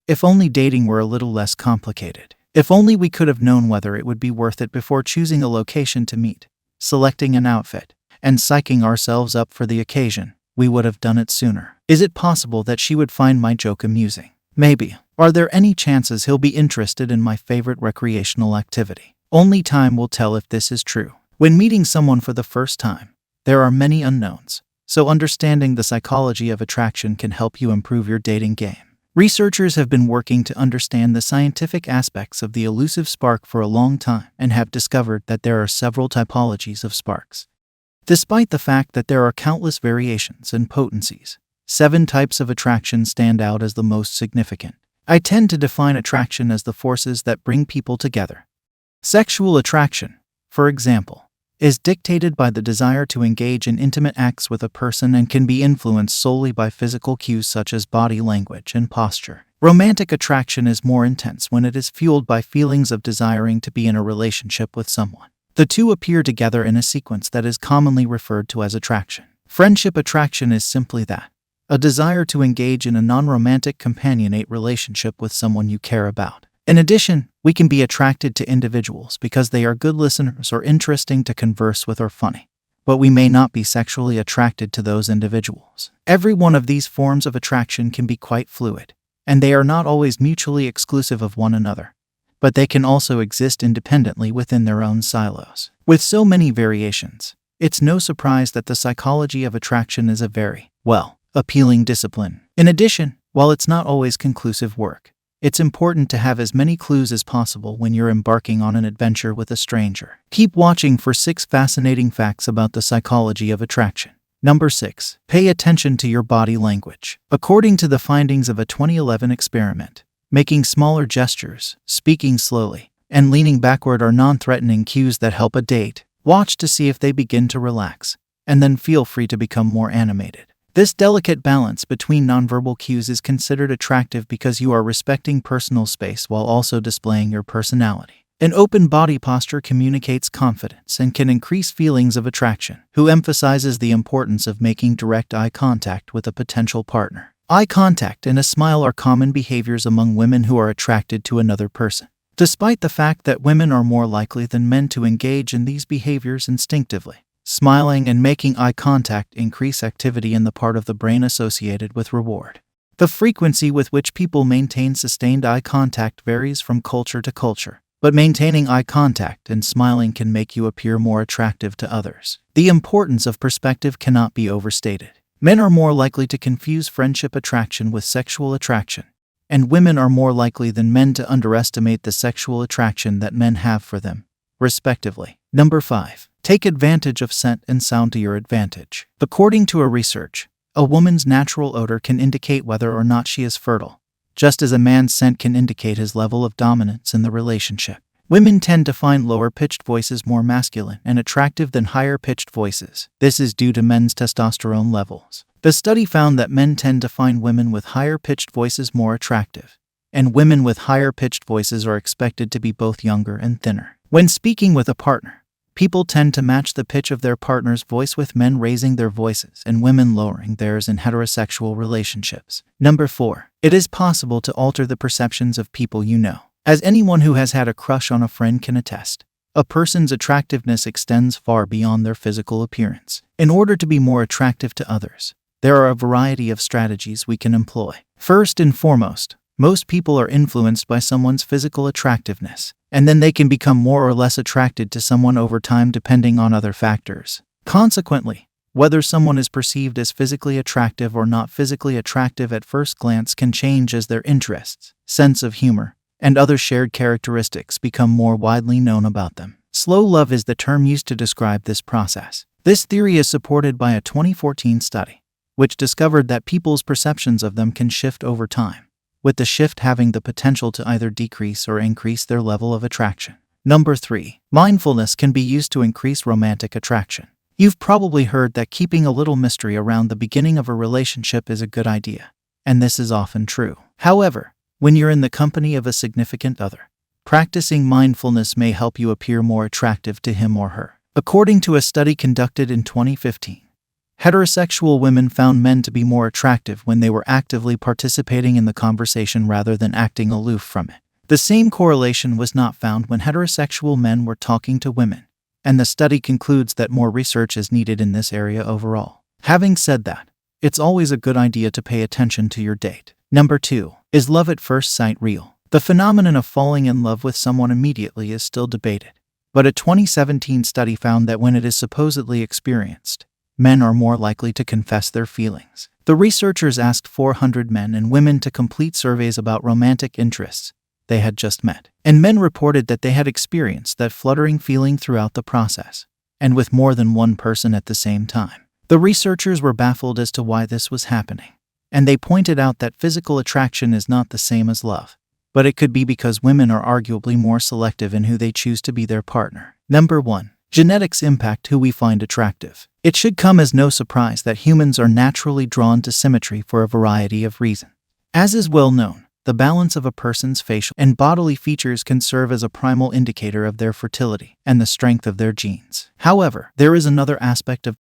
If only dating were a little less complicated. If only we could have known whether it would be worth it before choosing a location to meet, selecting an outfit, and psyching ourselves up for the occasion, we would have done it sooner. Is it possible that she would find my joke amusing? Maybe. Are there any chances he'll be interested in my favorite recreational activity? Only time will tell if this is true. When meeting someone for the first time, there are many unknowns, so understanding the psychology of attraction can help you improve your dating game. Researchers have been working to understand the scientific aspects of the elusive spark for a long time and have discovered that there are several typologies of sparks. Despite the fact that there are countless variations and potencies, 7 types of attraction stand out as the most significant. I tend to define attraction as the forces that bring people together. Sexual attraction, for example, is dictated by the desire to engage in intimate acts with a person and can be influenced solely by physical cues such as body language and posture. Romantic attraction is more intense when it is fueled by feelings of desiring to be in a relationship with someone. The two appear together in a sequence that is commonly referred to as attraction. Friendship attraction is simply that, a desire to engage in a non-romantic companionate relationship with someone you care about. In addition, we can be attracted to individuals because they are good listeners or interesting to converse with or funny, but we may not be sexually attracted to those individuals. Every one of these forms of attraction can be quite fluid, and they are not always mutually exclusive of one another, but they can also exist independently within their own silos. With so many variations, it's no surprise that the psychology of attraction is a very, appealing discipline. In addition, while it's not always conclusive work, it's important to have as many clues as possible when you're embarking on an adventure with a stranger. Keep watching for 6 fascinating facts about the psychology of attraction. Number 6. Pay attention to your body language. According to the findings of a 2011 experiment, making smaller gestures, speaking slowly, and leaning backward are non-threatening cues that help a date. Watch to see if they begin to relax, and then feel free to become more animated. This delicate balance between nonverbal cues is considered attractive because you are respecting personal space while also displaying your personality. An open body posture communicates confidence and can increase feelings of attraction. Who emphasizes the importance of making direct eye contact with a potential partner. Eye contact and a smile are common behaviors among women who are attracted to another person. Despite the fact that women are more likely than men to engage in these behaviors instinctively, smiling and making eye contact increase activity in the part of the brain associated with reward. The frequency with which people maintain sustained eye contact varies from culture to culture, but maintaining eye contact and smiling can make you appear more attractive to others. The importance of perspective cannot be overstated. Men are more likely to confuse friendship attraction with sexual attraction, and women are more likely than men to underestimate the sexual attraction that men have for them, respectively. Number 5. Take advantage of scent and sound to your advantage. According to a research, a woman's natural odor can indicate whether or not she is fertile, just as a man's scent can indicate his level of dominance in the relationship. Women tend to find lower-pitched voices more masculine and attractive than higher-pitched voices. This is due to men's testosterone levels. The study found that men tend to find women with higher-pitched voices more attractive, and women with higher-pitched voices are expected to be both younger and thinner. When speaking with a partner, people tend to match the pitch of their partner's voice, with men raising their voices and women lowering theirs in heterosexual relationships. Number 4. It is possible to alter the perceptions of people you know. As anyone who has had a crush on a friend can attest, a person's attractiveness extends far beyond their physical appearance. In order to be more attractive to others, there are a variety of strategies we can employ. First and foremost, most people are influenced by someone's physical attractiveness, and then they can become more or less attracted to someone over time depending on other factors. Consequently, whether someone is perceived as physically attractive or not physically attractive at first glance can change as their interests, sense of humor, and other shared characteristics become more widely known about them. Slow love is the term used to describe this process. This theory is supported by a 2014 study, which discovered that people's perceptions of them can shift over time, with the shift having the potential to either decrease or increase their level of attraction. Number 3. Mindfulness can be used to increase romantic attraction. You've probably heard that keeping a little mystery around the beginning of a relationship is a good idea, and this is often true. However, when you're in the company of a significant other, practicing mindfulness may help you appear more attractive to him or her. According to a study conducted in 2015, Heterosexual women found men to be more attractive when they were actively participating in the conversation rather than acting aloof from it. The same correlation was not found when heterosexual men were talking to women, and the study concludes that more research is needed in this area overall. Having said that, it's always a good idea to pay attention to your date. Number 2. Is love at first sight real? The phenomenon of falling in love with someone immediately is still debated, but a 2017 study found that when it is supposedly experienced, men are more likely to confess their feelings. The researchers asked 400 men and women to complete surveys about romantic interests they had just met, and men reported that they had experienced that fluttering feeling throughout the process, and with more than one person at the same time. The researchers were baffled as to why this was happening, and they pointed out that physical attraction is not the same as love, but it could be because women are arguably more selective in who they choose to be their partner. Number 1. Genetics impact who we find attractive. It should come as no surprise that humans are naturally drawn to symmetry for a variety of reasons. As is well known, the balance of a person's facial and bodily features can serve as a primal indicator of their fertility and the strength of their genes. However, there is another aspect of